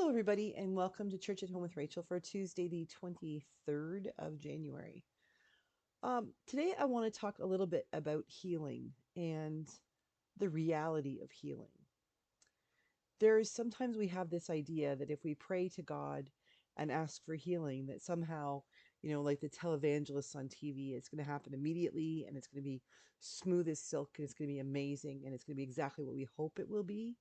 Hello, everybody, and welcome to Church at Home with Rachel for Tuesday, the 23rd of January. Today, I want to talk a little bit about healing and the reality of healing. Sometimes we have this idea that if we pray to God and ask for healing, that somehow, like the televangelists on TV, it's going to happen immediately and it's going to be smooth as silk and it's going to be amazing and it's going to be exactly what we hope it will be.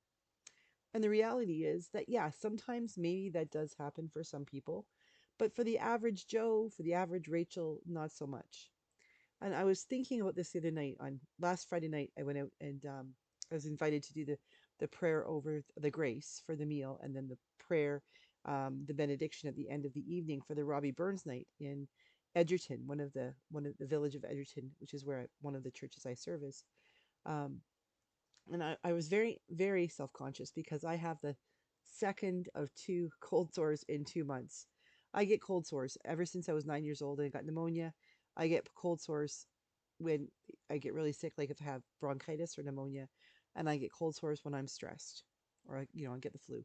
And the reality is that, yeah, sometimes maybe that does happen for some people, but for the average Joe, for the average Rachel, not so much. And I was thinking about this the other night. On last Friday night, I went out and I was invited to do the prayer over the grace for the meal, and then the prayer, the benediction at the end of the evening for the Robbie Burns night in Edgerton, one of the village of Edgerton, which is where one of the churches I serve is. Um, and I was very, very self conscious because I have the second of two cold sores in 2 months. I get cold sores ever since I was 9 years old and I got pneumonia. I get cold sores when I get really sick, like if I have bronchitis or pneumonia, and I get cold sores when I'm stressed or I get the flu.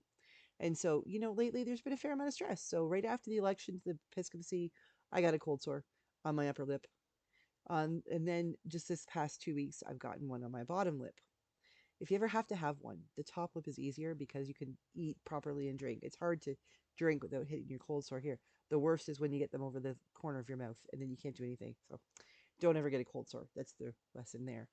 And so, lately there's been a fair amount of stress. So right after the election to the Episcopacy, I got a cold sore on my upper lip. And then just this past 2 weeks, I've gotten one on my bottom lip. If you ever have to have one, the top lip is easier because you can eat properly and drink. It's hard to drink without hitting your cold sore here. The worst is when you get them over the corner of your mouth and then you can't do anything. So don't ever get a cold sore. That's the lesson there.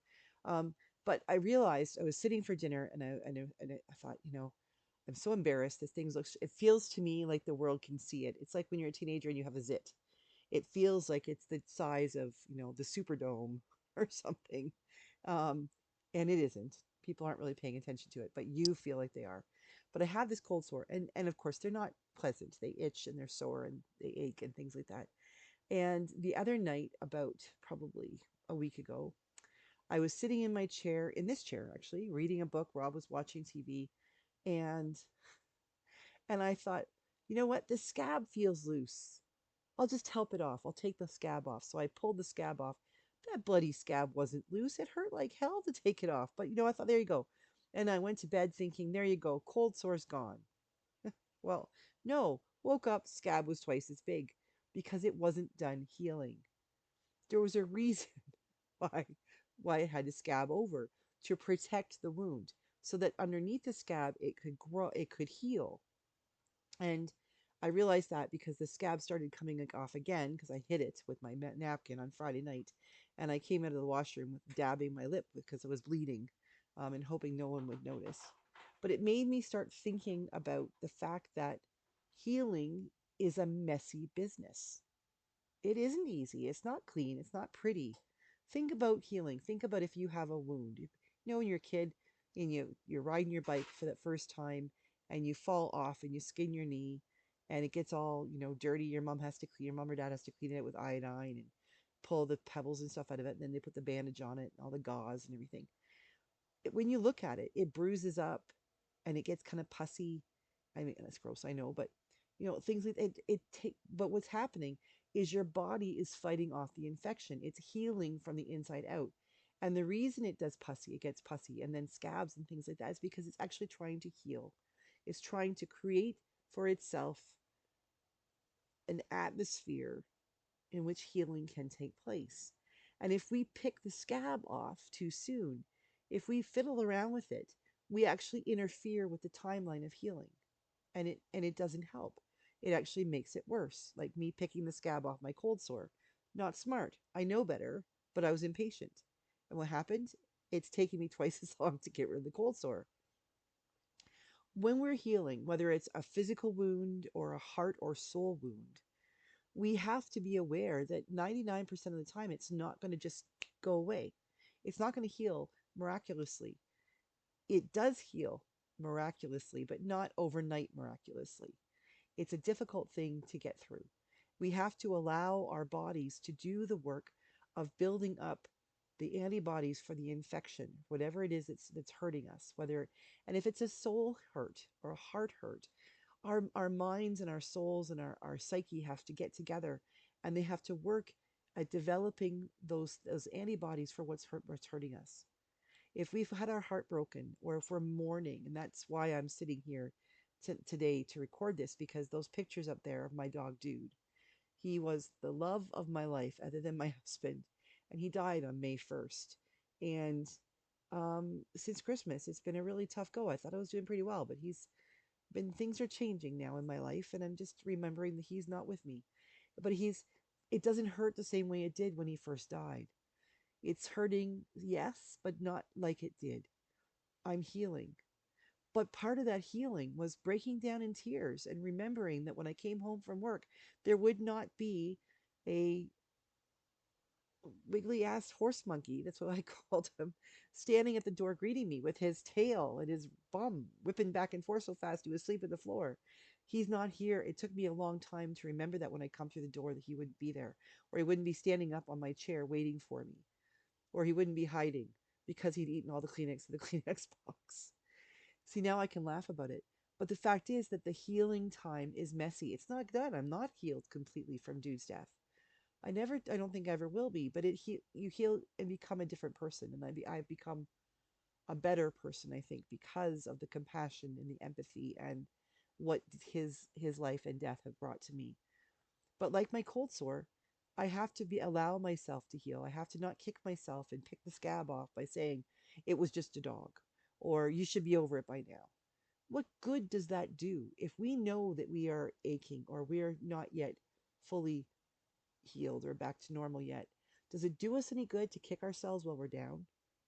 Um, but I realized I was sitting for dinner and I thought, I'm so embarrassed. This thing looks, it feels to me like the world can see it. It's like when you're a teenager and you have a zit. It feels like it's the size of, the Superdome or something. Um, and it isn't. People aren't really paying attention to it, but you feel like they are. But I have this cold sore, and of course they're not pleasant. They itch and they're sore and they ache and things like that. And the other night, about probably a week ago, I was sitting in my chair, in this chair actually, reading a book. Rob was watching TV, and I thought, you know what? The scab feels loose. I'll just help it off. I'll take the scab off. So I pulled the scab off. That bloody scab wasn't loose. It hurt like hell to take it off. But I thought, there you go. And I went to bed thinking, there you go, cold sore's gone. Well, no, woke up, scab was twice as big because it wasn't done healing. There was a reason why it had to scab over, to protect the wound so that underneath the scab it could grow, it could heal. And I realized that because the scab started coming off again because I hit it with my napkin on Friday night. And I came out of the washroom with dabbing my lip because it was bleeding, and hoping no one would notice. But it made me start thinking about the fact that healing is a messy business. It isn't easy. It's not clean. It's not pretty. Think about healing. Think about if you have a wound. When you're a kid and you're riding your bike for that first time and you fall off and you skin your knee and it gets all, dirty. Your mom or dad has to clean it with iodine and pull the pebbles and stuff out of it. And then they put the bandage on it and all the gauze and everything. When you look at it, it bruises up and it gets kind of pussy. I mean, that's gross, I know, but things like but what's happening is your body is fighting off the infection. It's healing from the inside out. And the reason it gets pussy and then scabs and things like that is because it's actually trying to heal. It's trying to create for itself an atmosphere in which healing can take place. And if we pick the scab off too soon, if we fiddle around with it, we actually interfere with the timeline of healing. And it doesn't help. It actually makes it worse, like me picking the scab off my cold sore. Not smart. I know better, but I was impatient. And what happened? It's taking me twice as long to get rid of the cold sore. When we're healing, whether it's a physical wound or a heart or soul wound, we have to be aware that 99% of the time it's not going to just go away. It's not going to heal miraculously. It does heal miraculously, but not overnight miraculously. It's a difficult thing to get through. We have to allow our bodies to do the work of building up the antibodies for the infection, whatever it is that's hurting us, and if it's a soul hurt or a heart hurt, our minds and our souls and our psyche have to get together and they have to work at developing those antibodies for what's hurting us. If we've had our heart broken or if we're mourning, and that's why I'm sitting here today to record this because those pictures up there of my dog Dude, he was the love of my life other than my husband, and he died on May 1st. And since Christmas, it's been a really tough go. I thought I was doing pretty well, but he's been things are changing now in my life, and I'm just remembering that he's not with me. But it doesn't hurt the same way it did when he first died. It's hurting, yes, but not like it did. I'm healing. But part of that healing was breaking down in tears and remembering that when I came home from work, there would not be a wiggly ass horse monkey, that's what I called him, standing at the door greeting me with his tail and his bum whipping back and forth so fast he was asleep on the floor. He's not here. It took me a long time to remember that when I come through the door that he wouldn't be there, or he wouldn't be standing up on my chair waiting for me, or he wouldn't be hiding because he'd eaten all the Kleenex in the Kleenex box. See, now I can laugh about it. But the fact is that the healing time is messy. It's not done. I'm not healed completely from Dude's death. I don't think I ever will be, but you heal and become a different person. And I've become a better person, I think, because of the compassion and the empathy and what his life and death have brought to me. But like my cold sore, I have to allow myself to heal. I have to not kick myself and pick the scab off by saying it was just a dog or you should be over it by now. What good does that do if we know that we are aching or we are not yet fully healed or back to normal yet? Does it do us any good to kick ourselves while we're down?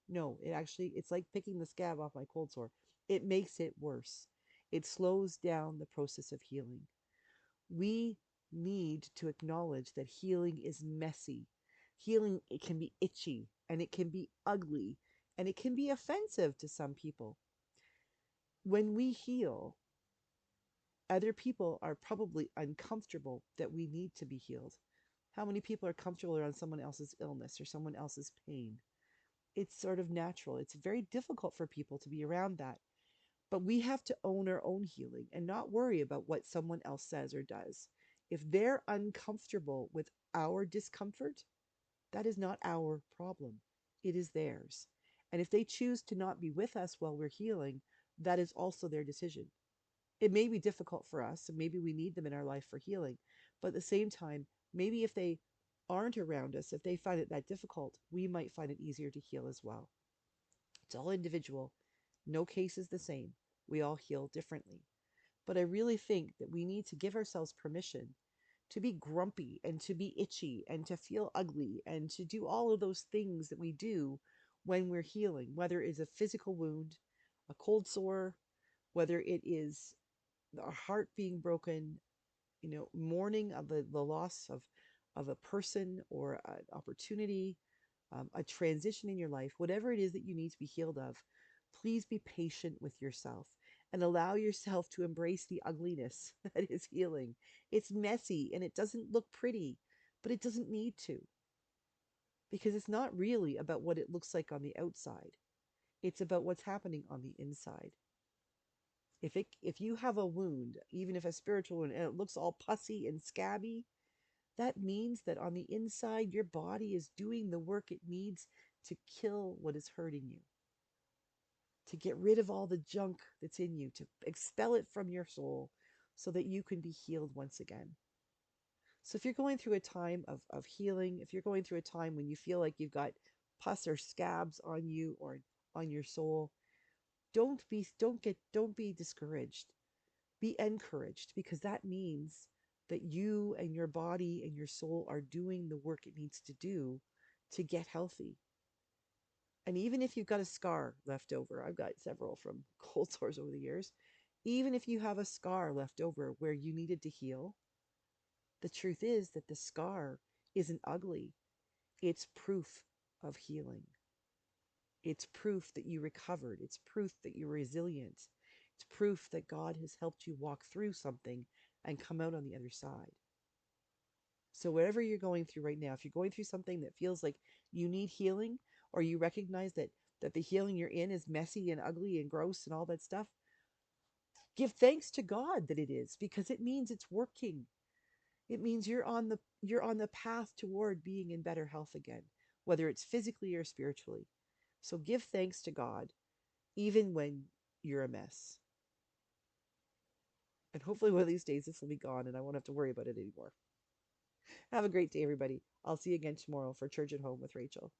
No, it's like picking the scab off my cold sore. It makes it worse. It slows down the process of healing. We need to acknowledge that healing is messy. Healing, it can be itchy and it can be ugly and it can be offensive to some people. When we heal, other people are probably uncomfortable that we need to be healed. How many people are comfortable around someone else's illness or someone else's pain? It's sort of natural. It's very difficult for people to be around that. But we have to own our own healing and not worry about what someone else says or does. If they're uncomfortable with our discomfort, that is not our problem. It is theirs. And if they choose to not be with us while we're healing, that is also their decision. It may be difficult for us, and maybe we need them in our life for healing. But at the same time, maybe if they aren't around us, if they find it that difficult, we might find it easier to heal as well. It's all individual. No case is the same. We all heal differently. But I really think that we need to give ourselves permission to be grumpy and to be itchy and to feel ugly and to do all of those things that we do when we're healing, whether it is a physical wound, a cold sore, whether it is our heart being broken, mourning of the loss of a person or an opportunity, a transition in your life, whatever it is that you need to be healed of, please be patient with yourself and allow yourself to embrace the ugliness that is healing. It's messy and it doesn't look pretty, but it doesn't need to, because it's not really about what it looks like on the outside. It's about what's happening on the inside. If you have a wound, even if a spiritual wound, and it looks all pussy and scabby, that means that on the inside, your body is doing the work it needs to kill what is hurting you, to get rid of all the junk that's in you, to expel it from your soul so that you can be healed once again. So if you're going through a time of healing, if you're going through a time when you feel like you've got pus or scabs on you or on your soul, don't be discouraged. Be encouraged, because that means that you and your body and your soul are doing the work it needs to do to get healthy. And even if you've got a scar left over, I've got several from cold sores over the years, even if you have a scar left over where you needed to heal, the truth is that the scar isn't ugly. It's proof of healing. It's proof that you recovered. It's proof that you're resilient. It's proof that God has helped you walk through something and come out on the other side. So whatever you're going through right now, if you're going through something that feels like you need healing, or you recognize that the healing you're in is messy and ugly and gross and all that stuff, give thanks to God that it is, because it means it's working. It means you're on the path toward being in better health again, whether it's physically or spiritually. So give thanks to God even when you're a mess. And hopefully one of these days this will be gone and I won't have to worry about it anymore. Have a great day, everybody. I'll see you again tomorrow for Church at Home with Rachel.